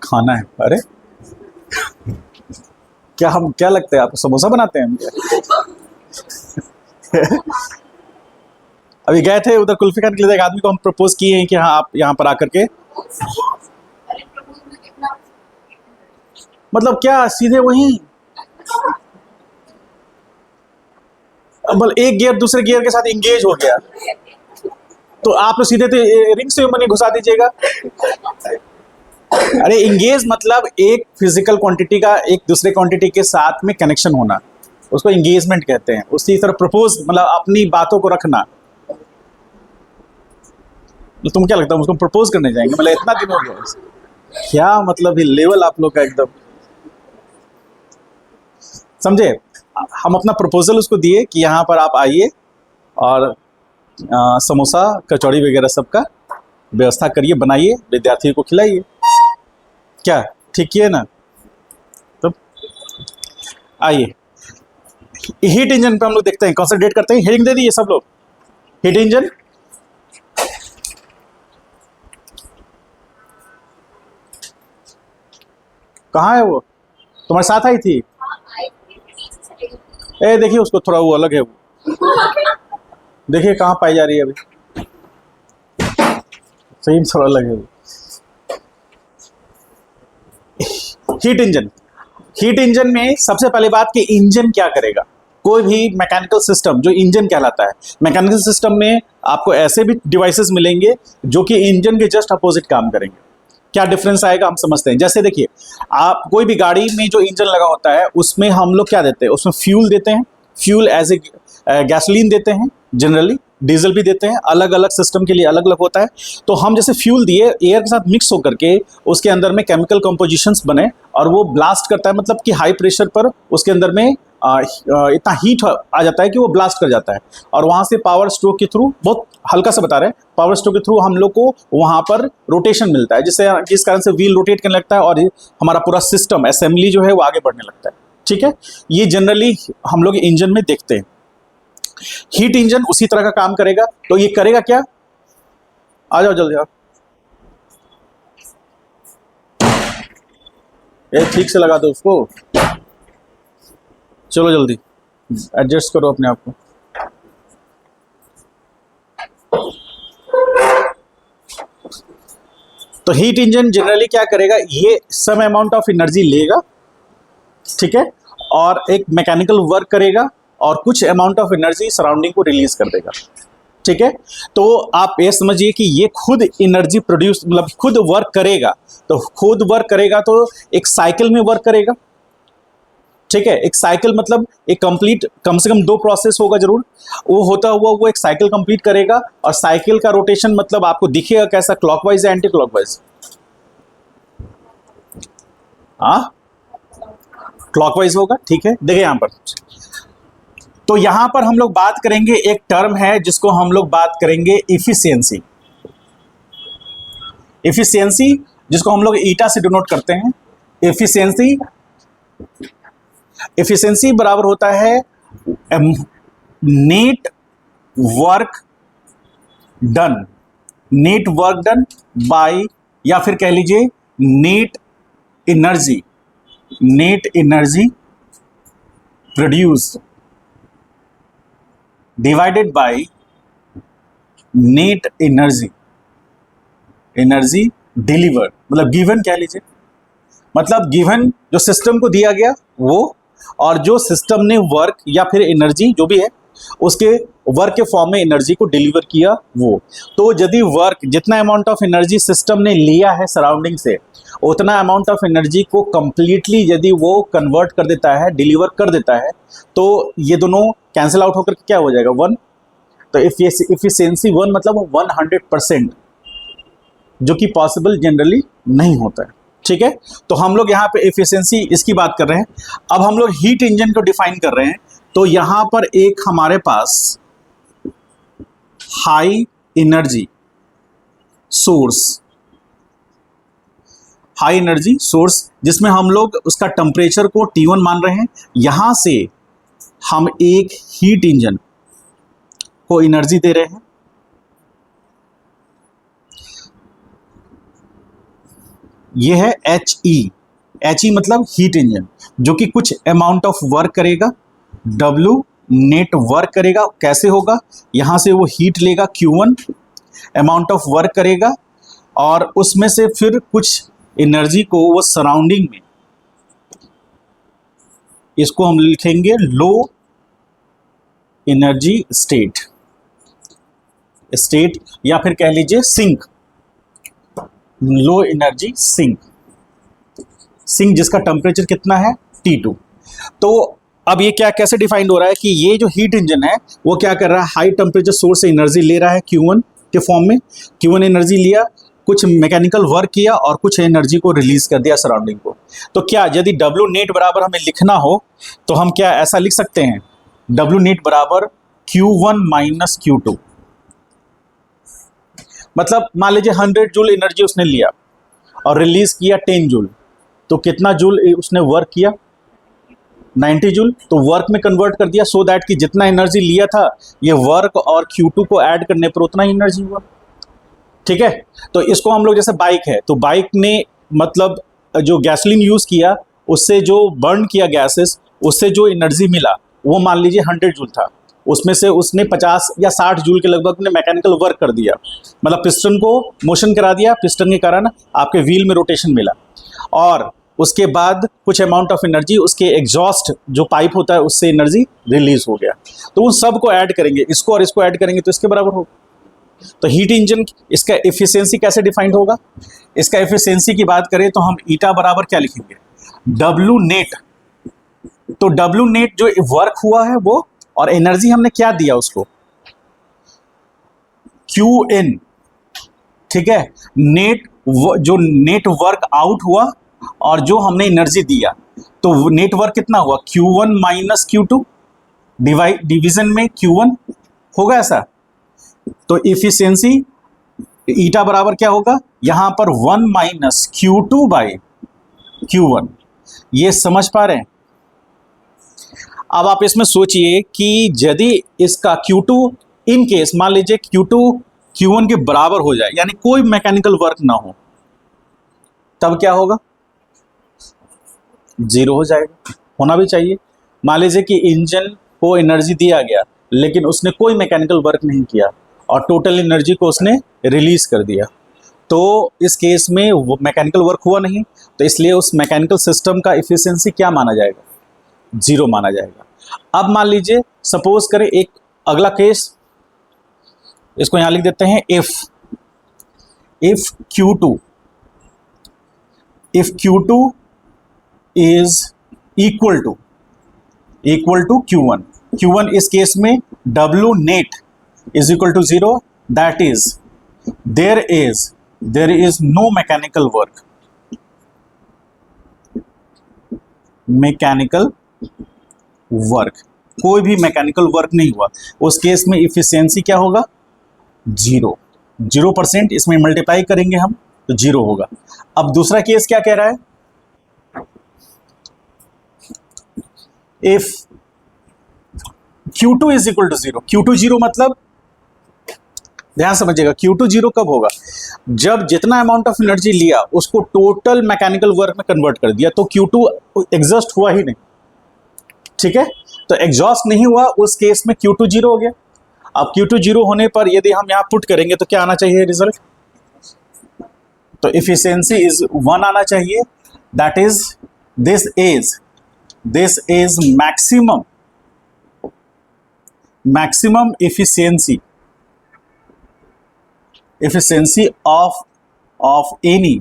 खाना है। अरे क्या लगता है आपको, समोसा बनाते हैं हम क्या? अभी गए थे उधर कुल्फी खाने के लिए, एक आदमी को हम प्रपोज किए हैं कि हाँ आप यहाँ पर आकर के, मतलब क्या सीधे वहीं, मतलब एक गियर दूसरे गियर के साथ इंगेज हो गया, तो आप तो सीधे तो रिंग से मनी घुसा दीजिएगा। अरे इंगेज मतलब एक फिजिकल क्वांटिटी का एक दूसरे क्वांटिटी के साथ में कनेक्शन होना, उसको इंगेजमेंट कहते हैं। उसी तरह प्रपोज मतलब अपनी बातों को रखना। तो तुम क्या लगता है उसको प्रपोज करने जाएंगे, मतलब इतना दिन हो गया, क्या मतलब ये लेवल आप लोग का एकदम, समझे? हम अपना प्रपोजल उसको दिए कि यहाँ पर आप आइए और समोसा कचौड़ी वगैरह सबका व्यवस्था करिए, बनाइए, विद्यार्थियों को खिलाइए। क्या ठीक किए ना? तो आइए हीट इंजन पे हम लोग देखते हैं, कॉन्सेंट्रेट करते हैं। हेडिंग दे दीजिए सब लोग, हीट इंजन। कहाँ है वो, तुम्हारे साथ आई थी? ए देखिए उसको, थोड़ा वो अलग है वो, देखिए कहाँ पाई जा रही है अभी, सही में थोड़ा अलग है वो। हीट इंजन, हीट इंजन में सबसे पहले बात कि इंजन क्या करेगा। कोई भी मैकेनिकल सिस्टम जो इंजन कहलाता है, मैकेनिकल सिस्टम में आपको ऐसे भी डिवाइसेस मिलेंगे जो कि इंजन के जस्ट अपोजिट काम करेंगे। क्या डिफरेंस आएगा हम समझते हैं। जैसे देखिए, आप कोई भी गाड़ी में जो इंजन लगा होता है उसमें हम लोग क्या देते हैं, उसमें फ्यूल देते हैं, फ्यूल एज ए गैसोलीन देते हैं, जनरली डीजल भी देते हैं, अलग अलग सिस्टम के लिए अलग अलग होता है। तो हम जैसे फ्यूल दिए, एयर के साथ मिक्स होकर के उसके अंदर में केमिकल कंपोजिशंस बने और वो ब्लास्ट करता है, मतलब कि हाई प्रेशर पर उसके अंदर में इतना हीट आ जाता है कि वो ब्लास्ट कर जाता है, और वहाँ से पावर स्ट्रोक के थ्रू, बहुत हल्का सा बता रहे हैं, पावर स्ट्रोक के थ्रू हम लोग को वहाँ पर रोटेशन मिलता है, जिस कारण से व्हील रोटेट करने लगता है और हमारा पूरा सिस्टम असेंबली जो है वो आगे बढ़ने लगता है। ठीक है, ये जनरली हम लोग इंजन में देखते हैं। हीट इंजन उसी तरह का काम करेगा। तो ये करेगा क्या, आ जाओ जल्दी आओ, ये ठीक से लगा दो उसको, चलो जल्दी एडजस्ट करो अपने आप को। तो हीट इंजन जनरली क्या करेगा, ये सम अमाउंट ऑफ एनर्जी लेगा, ठीक है, और एक मैकेनिकल वर्क करेगा और कुछ अमाउंट ऑफ एनर्जी सराउंडिंग को रिलीज कर देगा। ठीक है, तो आप ये समझिए कि ये खुद एनर्जी प्रोड्यूस, मतलब खुद वर्क करेगा। तो खुद वर्क करेगा तो एक साइकिल में वर्क करेगा। ठीक है, एक साइकिल मतलब एक कंप्लीट, कम से कम 2 प्रोसेस होगा जरूर, वो होता हुआ वो एक साइकिल कंप्लीट करेगा। और साइकिल का रोटेशन मतलब आपको दिखेगा कैसा, क्लॉकवाइज या एंटी क्लॉकवाइज? हाँ, क्लॉकवाइज होगा। ठीक है, देखिए यहां पर, तो यहां पर हम लोग बात करेंगे, एक टर्म है जिसको हम लोग बात करेंगे इफिशियंसी। इफिशियंसी जिसको हम लोग ईटा से डिनोट करते हैं। इफिशियंसी, इफिशियंसी बराबर होता है net work done, net work done bye, या फिर कह लीजिए net energy, net energy produced divided by net energy, energy delivered, मतलब गिवन कह लीजिए, मतलब गिवन जो सिस्टम को दिया गया वो, और जो सिस्टम ने वर्क या फिर एनर्जी जो भी है उसके वर्क के फॉर्म में एनर्जी को डिलीवर किया वो। तो यदि वर्क, जितना अमाउंट ऑफ एनर्जी सिस्टम ने लिया है सराउंडिंग से, उतना अमाउंट ऑफ एनर्जी को कंप्लीटली यदि वो कन्वर्ट कर देता है, डिलीवर कर देता है, तो ये दोनों कैंसिल आउट होकर क्या हो जाएगा, 1। तो इफिशियंसी 1 मतलब 100%, जो कि पॉसिबल जनरली नहीं होता है। ठीक है, तो हम लोग यहाँ पे एफिशिएंसी इसकी बात कर रहे हैं। अब हम लोग हीट इंजन को डिफाइन कर रहे हैं। तो यहाँ पर एक हमारे पास high energy source, high energy source जिसमें हम लोग उसका टेम्परेचर को T1 मान रहे हैं। यहां से हम एक हीट इंजन को एनर्जी दे रहे हैं, ये है HE। HE मतलब हीट इंजन, जो कि कुछ अमाउंट ऑफ वर्क करेगा, W नेट वर्क करेगा। कैसे होगा, यहां से वो हीट लेगा Q1, अमाउंट ऑफ वर्क करेगा, और उसमें से फिर कुछ एनर्जी को वो सराउंडिंग में, इसको हम लिखेंगे लो एनर्जी स्टेट, या फिर कह लीजिए सिंक, लो एनर्जी सिंक, जिसका टेम्परेचर कितना है T2। तो अब ये क्या कैसे डिफाइंड हो रहा है कि ये जो हीट इंजन है वो क्या कर रहा है, हाई टेम्परेचर सोर्स से एनर्जी ले रहा है Q1 के फॉर्म में। Q1 एनर्जी लिया, कुछ मैकेनिकल वर्क किया और कुछ एनर्जी को रिलीज कर दिया सराउंडिंग को। तो क्या यदि W नेट बराबर हमें लिखना हो तो हम क्या ऐसा लिख सकते हैं, W नेट बराबर Q1 माइनस Q2। मतलब मान लीजिए 100 जूल एनर्जी उसने लिया और रिलीज किया 10 जूल, तो कितना जूल उसने वर्क किया, 90 जूल। तो वर्क में कन्वर्ट कर दिया, सो दैट कि जितना एनर्जी लिया था ये वर्क और Q2 को ऐड करने पर उतना ही एनर्जी हुआ। ठीक है, तो इसको हम लोग, जैसे बाइक है तो बाइक ने मतलब जो गैसोलीन यूज किया उससे जो बर्न किया गैसेस, उससे जो एनर्जी मिला वो मान लीजिए 100 जूल था, उसमें से उसने 50 या 60 जूल के लगभग ने मैकेनिकल वर्क कर दिया, मतलब पिस्टन को मोशन करा दिया, पिस्टन के कारण आपके व्हील में रोटेशन मिला, और उसके बाद कुछ अमाउंट ऑफ एनर्जी उसके एग्जॉस्ट जो पाइप होता है उससे एनर्जी रिलीज हो गया। तो उन सब को ऐड करेंगे, इसको और इसको ऐड करेंगे तो इसके बराबर होगा। तो हीट इंजन, इसका एफिशिएंसी कैसे डिफाइंड होगा, इसका एफिशिएंसी की बात करें तो हम ईटा बराबर क्या लिखेंगे, W नेट। तो W नेट जो वर्क हुआ है वो, और एनर्जी हमने क्या दिया उसको, QN। ठीक है, नेट जो नेट वर्क आउट हुआ और जो हमने एनर्जी दिया, तो नेट वर्क कितना हुआ, Q1 माइनस Q2, डिवीजन में Q1 होगा ऐसा। तो इफिशियंसी ईटा बराबर क्या होगा, यहां पर 1 माइनस Q2 बाई Q1। ये समझ पा रहे हैं। अब आप इसमें सोचिए कि यदि इसका Q2 इन केस मान लीजिए Q2 Q1 के बराबर हो जाए, यानी कोई मैकेनिकल वर्क ना हो, तब क्या होगा, 0 हो जाएगा, होना भी चाहिए। मान लीजिए कि इंजन को एनर्जी दिया गया लेकिन उसने कोई मैकेनिकल वर्क नहीं किया और टोटल एनर्जी को उसने रिलीज कर दिया, तो इस केस में वो मैकेनिकल वर्क हुआ नहीं, तो इसलिए उस मैकेनिकल सिस्टम का एफिशिएंसी क्या माना जाएगा, 0 माना जाएगा। अब मान लीजिए सपोज करें एक अगला केस, इसको यहां लिख देते हैं if Q2 is equal to Q1 इस केस में W net is equal to 0, that is there is no mechanical work, कोई भी मैकेनिकल वर्क नहीं हुआ, उस केस में इफिशियंसी क्या होगा, 0%। इसमें मल्टीप्लाई करेंगे हम तो 0 होगा। अब दूसरा केस क्या कह रहा है, if Q2 is equal to 0, Q2 0 मतलब ध्यान समझिएगा, Q2 0 कब होगा, जब जितना अमाउंट ऑफ एनर्जी लिया उसको टोटल मैकेनिकल वर्क में कन्वर्ट कर दिया, तो Q2 एग्जॉस्ट हुआ ही नहीं। ठीक है, तो एग्जॉस्ट नहीं हुआ, उस केस में Q2 0 हो गया। अब Q2 0 होने पर यदि हम यहां पुट करेंगे तो क्या आना चाहिए रिजल्ट, तो इफिशियंसी इज 1 आना चाहिए, that is this is maximum efficiency of any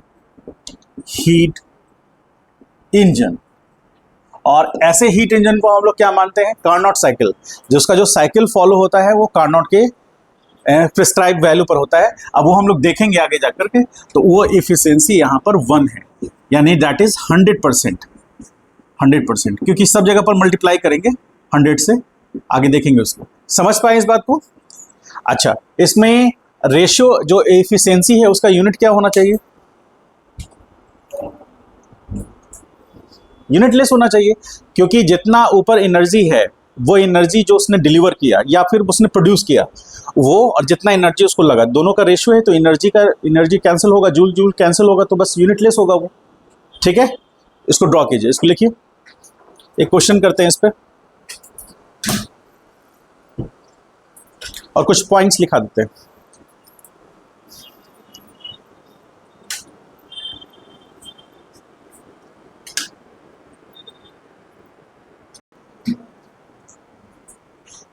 heat engine. और ऐसे हीट इंजन को हम लोग क्या मानते हैं, कार्नोट साइकिल, जिसका जो साइकिल फॉलो होता है वो कार्नोट के प्रिस्क्राइब वैल्यू पर होता है। अब वो हम लोग देखेंगे आगे जाकर के, तो वो इफिशियंसी यहाँ पर 1 है, यानी दैट इज 100%, क्योंकि सब जगह पर मल्टीप्लाई करेंगे 100 से, आगे देखेंगे उसको। समझ पाए इस बात को। अच्छा, इसमें रेशियो जो एफिशिएंसी है उसका यूनिट क्या होना चाहिए, यूनिटलेस होना चाहिए, क्योंकि जितना ऊपर एनर्जी है वो एनर्जी जो उसने डिलीवर किया या फिर उसने प्रोड्यूस किया वो, और जितना एनर्जी उसको लगा, दोनों का रेशियो है, तो एनर्जी कैंसिल होगा, जूल जूल कैंसिल होगा, तो बस यूनिटलेस होगा वो। ठीक है, इसको ड्रॉ कीजिए, इसको लिखिए, एक क्वेश्चन करते हैं इस पर और कुछ पॉइंट्स लिखा देते हैं।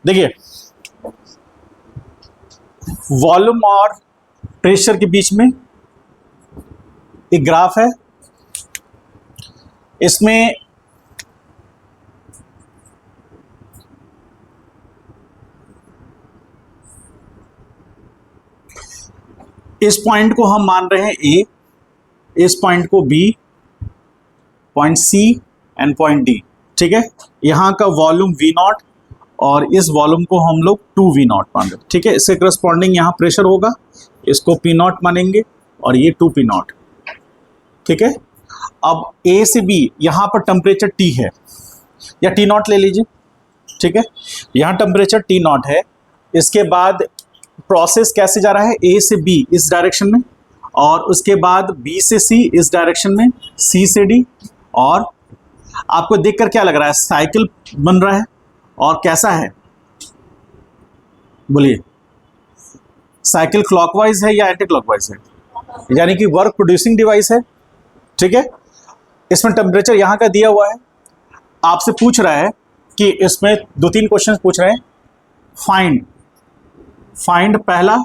देखिए, वॉल्यूम और प्रेशर के बीच में एक ग्राफ है, इसमें इस पॉइंट को हम मान रहे हैं ए, इस पॉइंट को B, point C and point D. ठीक है, यहां का वॉल्यूम वी नॉट और इस वॉल्यूम को हम लोग 2V नॉट मान रहे हैं। ठीक है, इससे करस्पॉन्डिंग यहाँ प्रेशर होगा, इसको P नॉट मानेंगे और ये 2P नॉट। ठीक है, अब A से B यहाँ पर टेम्परेचर T है या T नॉट ले लीजिए। ठीक है, यहाँ टेम्परेचर T नॉट है, इसके बाद प्रोसेस कैसे जा रहा है, A से B इस डायरेक्शन में, और उसके बाद B से C इस डायरेक्शन में, C से D, और आपको देखकर क्या लग रहा है, साइकिल बन रहा है। और कैसा है बोलिए, साइकिल क्लॉकवाइज है या एंटी क्लॉकवाइज है, यानी कि वर्क प्रोड्यूसिंग डिवाइस है। ठीक है, इसमें टेम्परेचर यहाँ का दिया हुआ है, आपसे पूछ रहा है कि इसमें 2-3 क्वेश्चन पूछ रहे हैं। फाइंड पहला,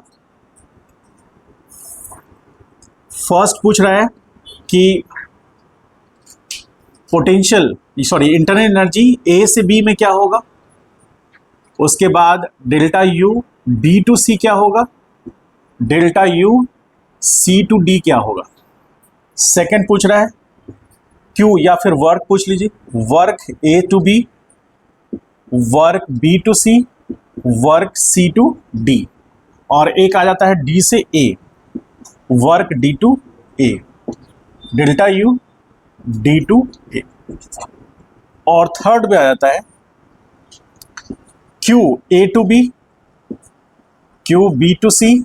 फर्स्ट पूछ रहा है कि इंटरनल एनर्जी ए से बी में क्या होगा, उसके बाद delta U B to C क्या होगा, delta U C to D क्या होगा। सेकंड पूछ रहा है क्यू या फिर वर्क पूछ लीजिए, work A to B, work B to C, work C to D, और एक आ जाता है डी से ए, work D to A, delta U D to A. और थर्ड में आ जाता है Q A to B, Q B to C,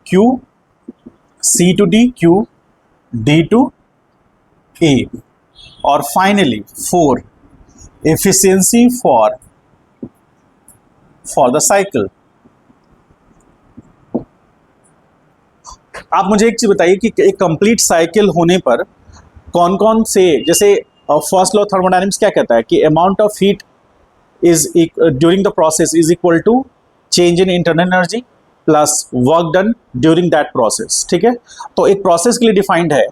Q C to D, Q D to A, और finally 4 efficiency for the cycle. आप मुझे एक चीज बताइए कि एक कंप्लीट साइकिल होने पर कौन कौन से, जैसे फर्स्ट लॉ थर्मोडायनेमिक्स क्या कहता है कि amount of heat is during the process is equal to change in internal energy plus work done during that process. ठीक है, तो एक प्रोसेस के लिए डिफाइंड है।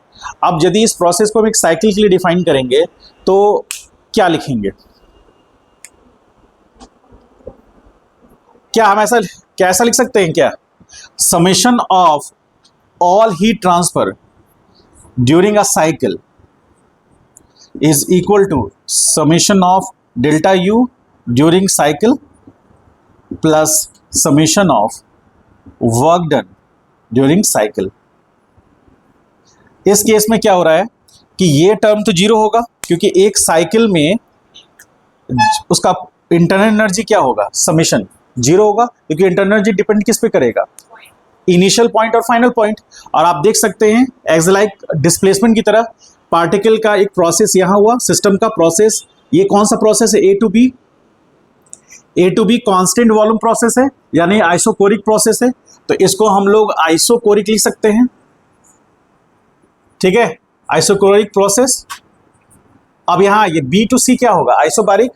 अब यदि इस प्रोसेस को हम एक साइकिल के लिए डिफाइन करेंगे तो क्या लिखेंगे, क्या हम ऐसा लिख सकते हैं क्या, summation of all heat transfer during a cycle is equal to summation of delta U during cycle plus summation of work done during cycle। इस केस में क्या हो रहा है कि ये टर्म तो जीरो होगा, क्योंकि एक साइकिल में उसका इंटरनल एनर्जी क्या होगा, समेशन जीरो होगा, क्योंकि इंटरनल एनर्जी डिपेंड किस पे करेगा, इनिशियल पॉइंट और फाइनल पॉइंट। और आप देख सकते हैं एज लाइक डिस्प्लेसमेंट की तरह पार्टिकल का एक प्रोसेस यहां हुआ, सिस्टम का प्रोसेस, ये कौन सा प्रोसेस है, A to B constant volume process है, यानी आइसोकोरिक प्रोसेस है, तो इसको हम लोग आइसोकोरिक लिख सकते हैं। ठीक है, आइसोकोरिक प्रोसेस। अब यहां ये बी टू सी क्या होगा, आइसोबारिक,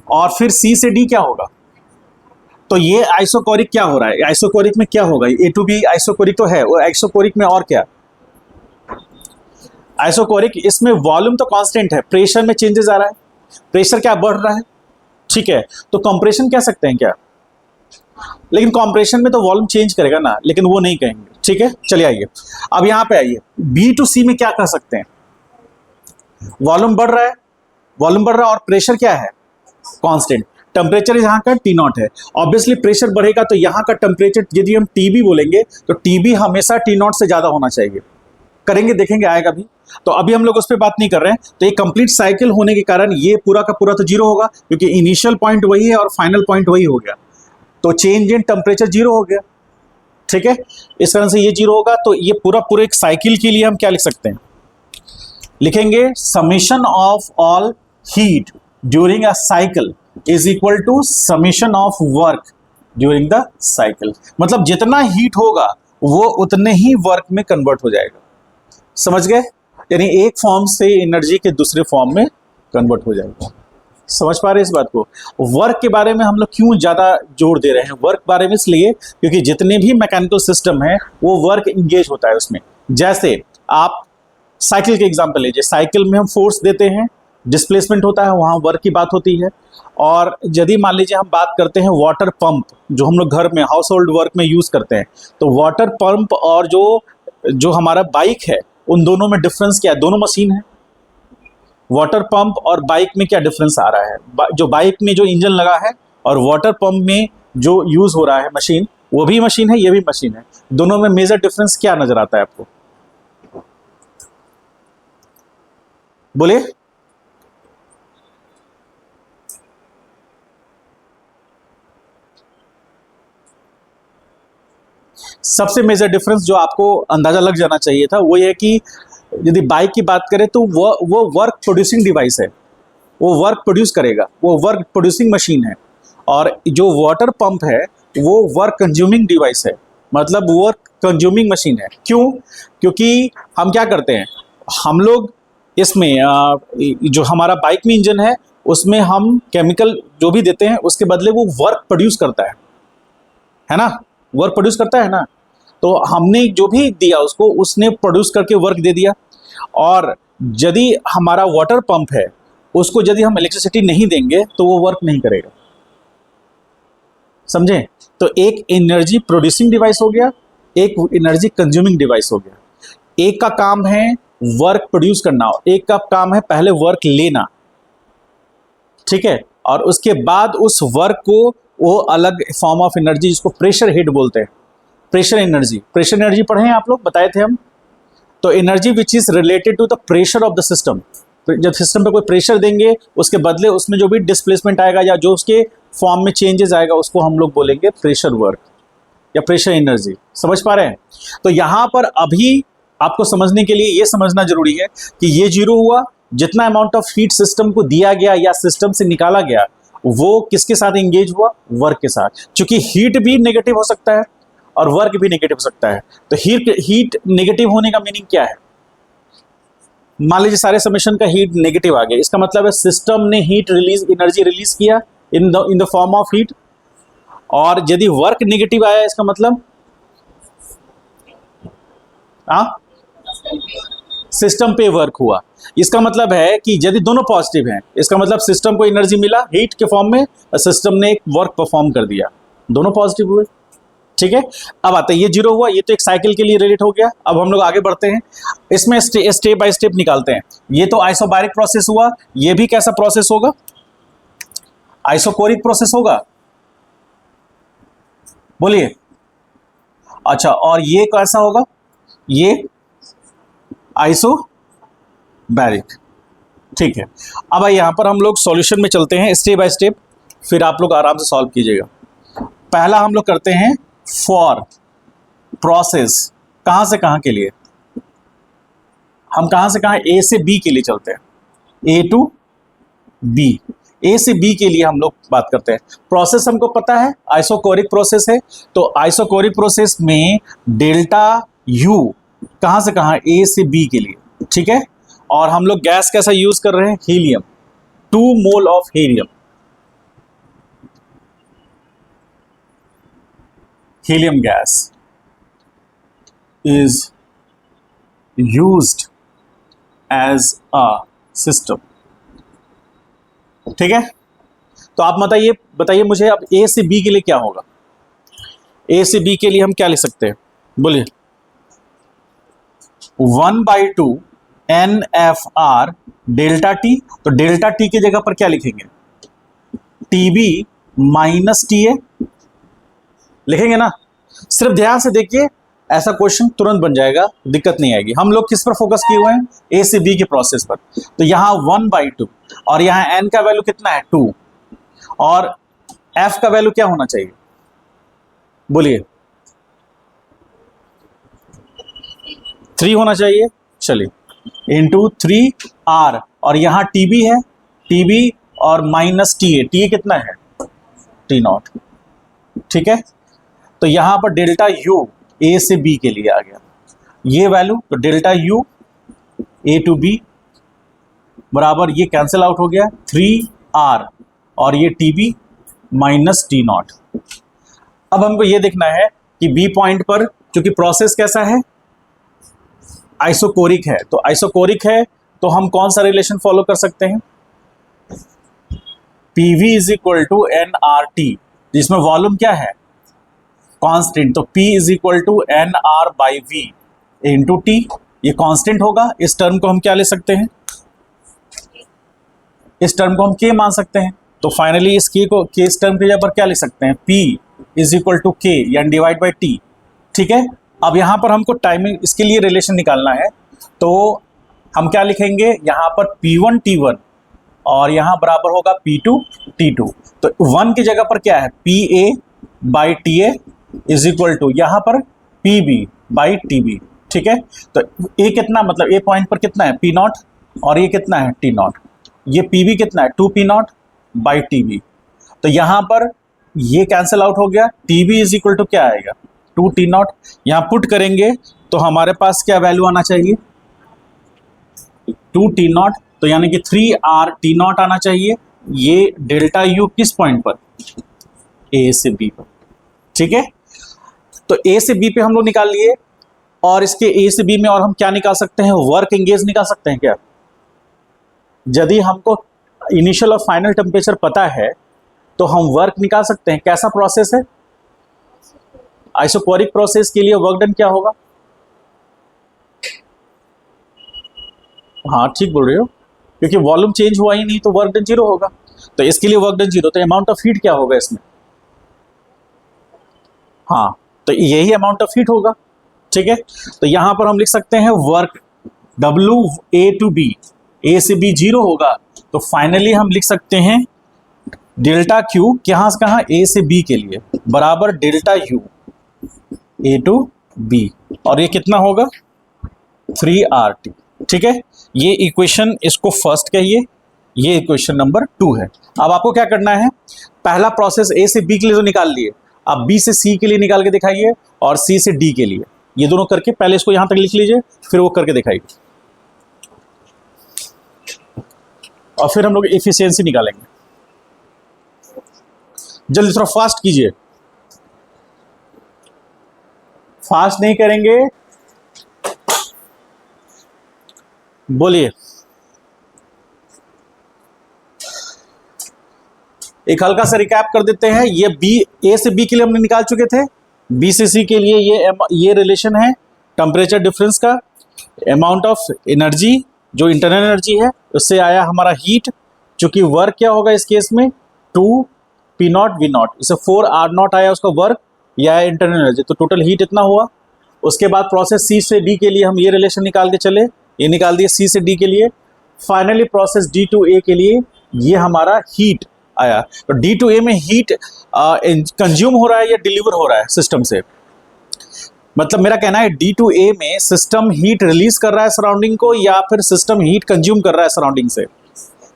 और फिर सी से डी क्या होगा, तो ये आइसोकोरिक क्या हो रहा है, आइसोकोरिक में क्या होगा, ए टू बी आइसोकोरिक तो है, वो आइसोकोरिक में और क्या, आइसोकोरिक इसमें वॉल्यूम तो कांस्टेंट है, प्रेशर में चेंजेस आ रहा है, प्रेशर क्या बढ़ रहा है। ठीक है, तो कंप्रेशन कह सकते हैं क्या, लेकिन कंप्रेशन में तो वॉल्यूम चेंज करेगा ना, लेकिन वो नहीं कहेंगे। ठीक है, चलिए आइए अब यहां पे आइए, बी टू सी में क्या कह सकते हैं, वॉल्यूम बढ़ रहा है और प्रेशर क्या है, कांस्टेंट, टेम्परेचर यहाँ का टी नॉट है, ऑब्वियसली प्रेशर बढ़ेगा तो यहाँ का टेम्परेचर यदि हम टी बी बोलेंगे तो टी बी हमेशा टी नॉट से ज़्यादा होना चाहिए। करेंगे, देखेंगे आएगा भी। तो अभी हम लोग उस पर बात नहीं कर रहे हैं। तो ये कंप्लीट साइकिल होने के कारण ये पूरा का पूरा तो जीरो होगा, क्योंकि इनिशियल पॉइंट वही है और फाइनल पॉइंट वही हो गया, तो चेंज इन टेम्परेचर जीरो हो गया। ठीक है, इस तरह से ये जीरो होगा। तो ये पूरा पूरे एक साइकिल के लिए हम क्या लिख सकते हैं, लिखेंगे summation of all heat during a cycle is equal to summation of work during the cycle. मतलब जितना हीट होगा वो उतने ही वर्क में कन्वर्ट हो जाएगा। समझ गए? यानी एक फॉर्म से एनर्जी के दूसरे फॉर्म में कन्वर्ट हो जाएगा। समझ पा रहे हैं इस बात को? वर्क के बारे में हम लोग क्यों ज़्यादा जोर दे रहे हैं वर्क बारे में? इसलिए क्योंकि जितने भी मैकेनिकल सिस्टम है वो वर्क इंगेज होता है उसमें। जैसे आप साइकिल के एग्जांपल लीजिए, साइकिल में हम फोर्स देते हैं, डिस्प्लेसमेंट होता है, वहाँ वर्क की बात होती है। और यदि मान लीजिए हम बात करते हैं वाटर पंप, जो हम लोग घर में हाउस होल्ड वर्क में यूज़ करते हैं, तो वाटर पंप और जो हमारा बाइक है उन दोनों में डिफरेंस क्या है? दोनों मशीन है। वाटर पंप और बाइक में क्या डिफरेंस आ रहा है? जो बाइक में जो इंजन लगा है और वाटर पंप में जो यूज़ हो रहा है मशीन, वो भी मशीन है, ये भी मशीन है। दोनों में मेजर डिफरेंस क्या नजर आता है आपको? बोलिए। सबसे मेजर डिफरेंस जो आपको अंदाजा लग जाना चाहिए था वो ये कि यदि बाइक की बात करें तो वो वर्क प्रोड्यूसिंग डिवाइस है, वो वर्क प्रोड्यूस करेगा, वो वर्क प्रोड्यूसिंग मशीन है। और जो वाटर पंप है वो वर्क कंज्यूमिंग डिवाइस है, मतलब वर्क कंज्यूमिंग मशीन है। क्यों? क्योंकि हम क्या करते हैं, हम लोग इसमें जो हमारा बाइक में इंजन है उसमें हम केमिकल जो भी देते हैं उसके बदले वो वर्क प्रोड्यूस करता है ना? वर्क प्रोड्यूस करता है ना? तो हमने जो भी दिया उसको, उसने प्रोड्यूस करके वर्क दे दिया। और यदि हमारा वाटर पंप है उसको यदि हम इलेक्ट्रिसिटी नहीं देंगे तो वो वर्क नहीं करेगा। समझे? तो एक एनर्जी प्रोड्यूसिंग डिवाइस हो गया, एक एनर्जी कंज्यूमिंग डिवाइस हो गया। एक का काम है वर्क प्रोड्यूस करना, एक का काम है पहले वर्क लेना। ठीक है, और उसके बाद उस वर्क को वो अलग फॉर्म ऑफ एनर्जी जिसको प्रेशर हीट बोलते हैं, प्रेशर एनर्जी पढ़े हैं आप लोग, बताए थे हम। तो energy which is related to the pressure of the system. जब सिस्टम पे कोई प्रेशर देंगे उसके बदले उसमें जो भी डिस्प्लेसमेंट आएगा या जो उसके फॉर्म में चेंजेस आएगा उसको हम लोग बोलेंगे प्रेशर वर्क या प्रेशर एनर्जी। समझ पा रहे हैं? तो यहाँ पर अभी आपको समझने के लिए ये समझना जरूरी है कि ये जीरो हुआ, जितना अमाउंट ऑफ हीट सिस्टम को दिया गया या सिस्टम से निकाला गया वो किसके साथ एंगेज हुआ? वर्क के साथ। क्योंकि हीट भी नेगेटिव हो सकता है और वर्क भी नेगेटिव हो सकता है। तो हीट नेगेटिव होने का मीनिंग क्या है? मान लीजिए सारे समेशन का हीट नेगेटिव आ गया, इसका मतलब है सिस्टम ने एनर्जी रिलीज किया in the form of heat. और यदि वर्क नेगेटिव आया इसका मतलब सिस्टम पे वर्क हुआ। इसका मतलब है कि यदि दोनों पॉजिटिव हैं इसका मतलब सिस्टम को एनर्जी मिला हीट के फॉर्म में और सिस्टम ने एक वर्क परफॉर्म कर दिया, दोनों पॉजिटिव हुए। ठीक है, अब आता है ये जीरो हुआ, ये तो एक साइकिल के लिए रिलेट हो गया। अब हम लोग आगे बढ़ते हैं, इसमें स्टेप बाय स्टेप निकालते हैं। ये तो आइसोबैरिक प्रोसेस हुआ, ये भी कैसा प्रोसेस होगा? आइसोकोरिक प्रोसेस होगा। बोलिए। अच्छा, और ये कैसा होगा? ये आइसोबैरिक। ठीक है, अब यहां पर हम लोग सॉल्यूशन में चलते हैं स्टेप बाय स्टेप, फिर आप लोग आराम से सॉल्व कीजिएगा। पहला हम लोग करते हैं फॉर प्रोसेस, कहां से कहां के लिए? हम कहां से कहां? ए से बी के लिए चलते हैं, ए टू बी। ए से बी के लिए हम लोग बात करते हैं। प्रोसेस हमको पता है आइसोकोरिक प्रोसेस है, तो आइसोकोरिक प्रोसेस में डेल्टा यू कहां से कहां? ए से बी के लिए। ठीक है, और हम लोग गैस कैसा यूज कर रहे हैं? Helium, 2 mole of helium. Helium gas is used as a system. ठीक है, तो आप बताइए मुझे अब ए से बी के लिए क्या होगा? ए से बी के लिए हम क्या लिख सकते हैं? बोलिए। 1/2 NFR डेल्टा टी। तो डेल्टा टी की जगह पर क्या लिखेंगे? TB माइनस TA लिखेंगे ना। सिर्फ ध्यान से देखिए, ऐसा क्वेश्चन तुरंत बन जाएगा, दिक्कत नहीं आएगी। हम लोग किस पर फोकस किए हुए हैं? ए से बी के प्रोसेस पर। तो यहाँ 1/2 और यहाँ एन का वैल्यू कितना है? 2 और एफ का वैल्यू क्या होना चाहिए? बोलिए 3 होना चाहिए। चलिए इंटू 3R और यहाँ टीबी है, टीबी और minus T A, T A कितना है? T0। ठीक है, तो यहां पर डेल्टा यू ए से बी के लिए आ गया ये वैल्यू, तो delta U A to B बराबर ये कैंसिल आउट हो गया 3R और ये टीबी माइनस T0। अब हमको ये देखना है कि बी पॉइंट पर चूंकि प्रोसेस कैसा है? आइसोकोरिक है, तो आइसोकोरिक है तो हम कौन सा रिलेशन फॉलो कर सकते हैं? PV is equal to NRT, जिसमें वॉल्यूम क्या है? कांस्टेंट, तो P is equal to NR by V into T, ये कांस्टेंट होगा। इस टर्म को हम क्या ले सकते हैं? इस टर्म को हम K मान सकते हैं। तो फाइनली इस K को इस टर्म की जगह पर क्या लिख सकते हैं? P is equal to K यानी डिवाइड बाई T। ठीक है, अब यहां पर हमको टाइमिंग इसके लिए रिलेशन निकालना है, तो हम क्या लिखेंगे? यहां पर P1 T1 और यहां बराबर होगा P2 T2। तो 1 की जगह पर क्या है? PA by TA is equal to यहां पर PB बाई TB। ठीक है, तो A कितना, मतलब A पॉइंट पर कितना है? P0 और ये कितना है? T0। ये PB कितना है? 2P0 by TB। तो यहां पर ये कैंसिल आउट हो गया, TB इज इक्वल टू क्या आएगा? 2T0। यहां पुट करेंगे तो हमारे पास क्या वैल्यू आना चाहिए? 2T0, तो यानी कि 3RT0 आना चाहिए। ये डेल्टा यू किस पॉइंट पर? ए से बी पर। ठीक है, तो ए से बी पे हम लोग निकाल लिए और इसके ए से बी में और हम क्या निकाल सकते हैं? वर्क एंगेज निकाल सकते हैं क्या? यदि हमको इनिशियल और फाइनल टेम्परेचर पता है तो हम वर्क निकाल सकते हैं। कैसा प्रोसेस है? आइसोकोरिक प्रोसेस के लिए वर्क डन क्या होगा? हाँ ठीक बोल रहे हो, क्योंकि वॉल्यूम चेंज हुआ ही नहीं तो वर्क डन 0 होगा। तो इसके लिए वर्क डन 0, तो अमाउंट ऑफ हीट क्या होगा इसमें? हाँ, तो यही अमाउंट ऑफ हीट होगा। ठीक है, तो यहां पर हम लिख सकते हैं work W A to B, A से B 0 होगा, तो फाइनली हम लिख सकते हैं डेल्टा Q कहां से कहां? A से B के लिए बराबर delta U A to B और ये कितना होगा? 3RT। ठीक है, ये इक्वेशन इसको फर्स्ट कहिए, ये इक्वेशन नंबर 2 है। अब आपको क्या करना है? पहला प्रोसेस A से B के लिए तो निकाल लिए, अब B से C के लिए निकाल के दिखाइए और C से D के लिए, ये दोनों करके पहले इसको यहां तक लिख लीजिए, फिर वो करके दिखाइए और फिर हम लोग एफिशिएंसी निकालेंगे। जल्दी थोड़ा फास्ट कीजिए, फास्ट नहीं करेंगे। बोलिए, एक हल्का सा रिकैप कर देते हैं। ये बी ए से बी के लिए हमने निकाल चुके थे, बी से सी के लिए ये रिलेशन है टेम्परेचर डिफरेंस का, अमाउंट ऑफ एनर्जी जो इंटरनल एनर्जी है उससे आया हमारा हीट, चूंकि वर्क क्या होगा इस केस में 2P0 V0, इसे 4R0 आया उसका वर्क, यह है इंटरनल एनर्जी, तो टोटल हीट इतना हुआ। उसके बाद प्रोसेस सी से डी के लिए हम ये रिलेशन निकाल के चले, ये निकाल दिए सी से डी के लिए। फाइनली प्रोसेस डी टू ए के लिए ये हमारा हीट आया, तो डी टू ए में हीट कंज्यूम हो रहा है या डिलीवर हो रहा है सिस्टम से? मतलब मेरा कहना है डी टू ए में सिस्टम हीट रिलीज कर रहा है सराउंडिंग को या फिर सिस्टम हीट कंज्यूम कर रहा है सराउंडिंग से?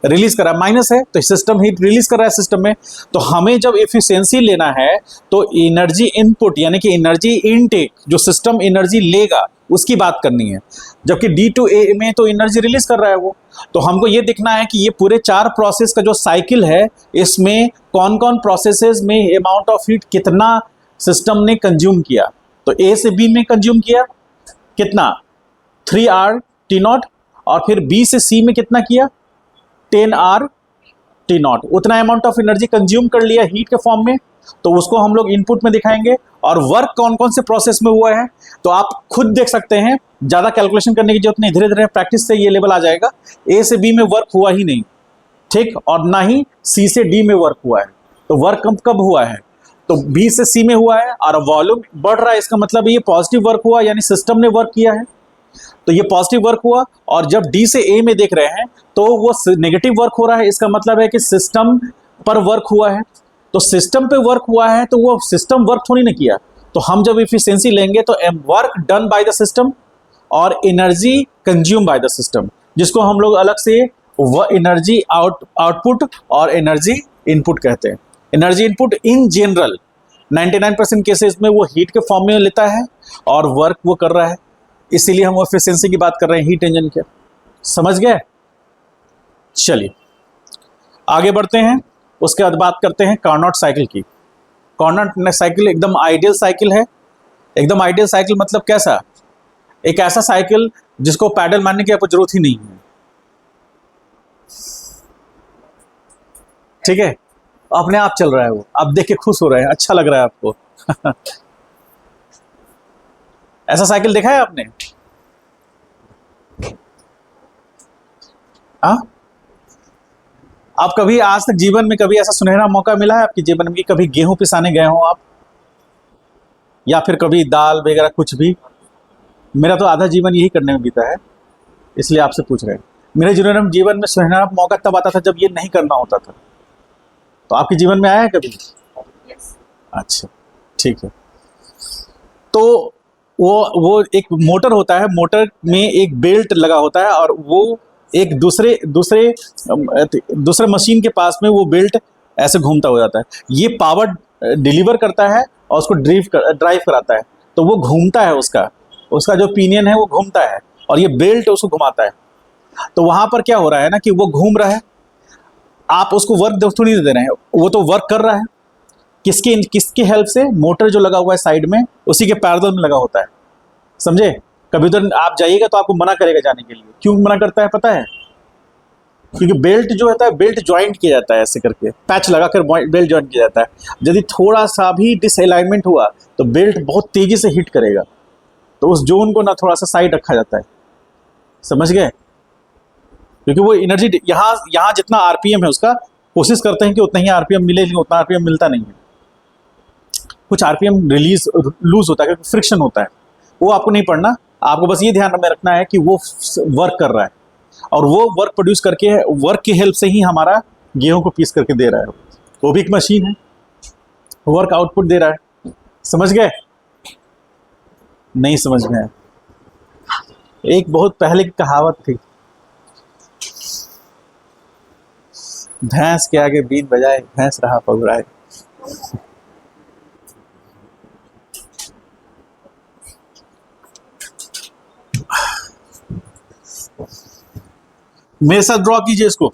रिलीज कर रहा है, माइनस है तो सिस्टम हीट रिलीज कर रहा है सिस्टम में। तो हमें जब एफिशिएंसी लेना है तो एनर्जी इनपुट यानी कि एनर्जी इनटेक जो सिस्टम एनर्जी लेगा उसकी बात करनी है, जबकि डी टू ए में तो एनर्जी रिलीज कर रहा है वो। तो हमको ये देखना है कि ये पूरे 4 प्रोसेस का जो साइकिल है इसमें कौन कौन प्रोसेसेस में अमाउंट ऑफ हीट कितना सिस्टम ने कंज्यूम किया। तो ए से बी में कंज्यूम किया कितना 3R/T0 और फिर बी से सी में कितना किया 10R/T0, उतना अमाउंट ऑफ एनर्जी कंज्यूम कर लिया हीट के फॉर्म में। तो उसको हम लोग इनपुट में दिखाएंगे और वर्क कौन कौन से प्रोसेस में हुआ है तो आप खुद देख सकते हैं, ज़्यादा कैलकुलेशन करने की जरूरत नहीं, धीरे धीरे प्रैक्टिस से ये लेवल आ जाएगा। ए से बी में वर्क हुआ ही नहीं, ठीक, और ना ही सी से डी में वर्क हुआ है। तो वर्क कब कब हुआ है तो बी से सी में हुआ है और वॉल्यूम बढ़ रहा है, इसका मतलब ये पॉजिटिव वर्क हुआ, यानी सिस्टम ने वर्क किया है, तो ये पॉजिटिव वर्क हुआ। और जब डी से ए में देख रहे हैं तो वो नेगेटिव वर्क हो रहा है, इसका मतलब है कि सिस्टम पर वर्क हुआ है। तो सिस्टम पे वर्क हुआ है तो वो सिस्टम वर्क थोड़ी ना किया। तो हम जब इफिशियंसी लेंगे तो work done by the system और energy consume by the system, जिसको हम लोग अलग से वो एनर्जी आउटपुट और एनर्जी इनपुट कहते हैं। Energy input in general 99% cases में वो हीट के फॉर्म में लेता है और वर्क वो कर रहा है, इसीलिए हम एफिशिएंसी की बात कर रहे हैं हीट इंजन के। समझ गए? चलिए आगे बढ़ते हैं। उसके बाद बात करते हैं कार्नोट साइकिल की। कार्नोट साइकिल एकदम आइडियल साइकिल है। एकदम आइडियल साइकिल मतलब कैसा? एक ऐसा साइकिल जिसको पैडल मारने की आपको जरूरत ही नहीं है। ठीक है, अपने आप चल रहा है, वो आप देख के खुश हो रहे हैं, अच्छा लग रहा है आपको। ऐसा साइकिल देखा है आपने? हाँ, आप कभी आज तक जीवन में कभी ऐसा सुनहरा मौका मिला है आपके जीवन में कि कभी गेहूं पिसाने गए हो आप, या फिर कभी दाल वगैरह कुछ भी? मेरा तो आधा जीवन यही करने में बीता है, इसलिए आपसे पूछ रहे हैं। मेरे जीवन में सुनहरा मौका तब आता था जब ये नहीं करना होता था। तो आपके जीवन में आया है कभी? अच्छा, ठीक है। तो वो एक मोटर होता है, मोटर में एक बेल्ट लगा होता है और वो एक दूसरे दूसरे दूसरे मशीन के पास में वो बेल्ट ऐसे घूमता हो जाता है। ये पावर डिलीवर करता है और उसको ड्राइव कराता है। तो वो घूमता है, उसका उसका जो पिनियन है वो घूमता है और ये बेल्ट उसको घुमाता है। तो वहां पर क्या हो रहा है ना कि वो घूम रहा है, आप उसको वर्क थोड़ी दे रहे हैं, वो तो वर्क कर रहा है। किसकी किसकी हेल्प से? मोटर जो लगा हुआ है साइड में, उसी के पैरेलल में लगा होता है। समझे? कभी उधर आप जाइएगा तो आपको मना करेगा जाने के लिए। क्यों मना करता है पता है? क्योंकि बेल्ट जो होता है, बेल्ट ज्वाइंट किया जाता है, ऐसे करके पैच लगाकर बेल्ट ज्वाइंट किया जाता है। यदि थोड़ा सा भी डिसअलाइनमेंट हुआ तो बेल्ट बहुत तेजी से हिट करेगा, तो उस जोन को ना थोड़ा सा साइड रखा जाता है। समझ गए? क्योंकि वो एनर्जी यहाँ यहाँ जितना आरपीएम है उसका, कोशिश करते हैं कि उतना ही आरपीएम मिले, लेकिन उतना आरपीएम मिलता नहीं है। कुछ आरपीएम रिलीज लूज होता है क्योंकि फ्रिक्शन होता है। वो आपको नहीं पढ़ना, आपको बस ये ध्यान में रखना है कि वो वर्क कर रहा है और वो वर्क प्रोड्यूस करके, वर्क की हेल्प से ही हमारा गेहूं को पीस करके दे रहा है। वो भी एक मशीन है, वर्क आउटपुट दे रहा है। समझ गए? नहीं समझ में आया? एक बहुत पहले की कहावत थी, भैंस के आगे बीन बजाए भैंस रहा पगुराए। मेरे साथ ड्रॉ कीजिए इसको।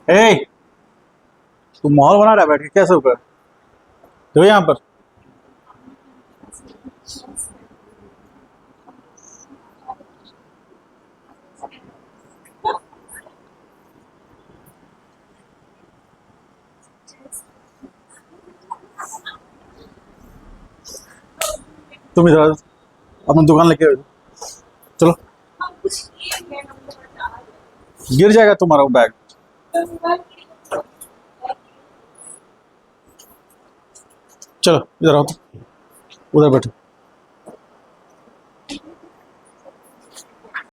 ए, तू माहौल बना रहा है बैठ के कैसे ऊपर देखो यहाँ पर। तुम इधर अपना दुकान लेके आओ। चलो, गिर जाएगा तुम्हारा वो बैग। चलो इधर आओ, उधर बैठो।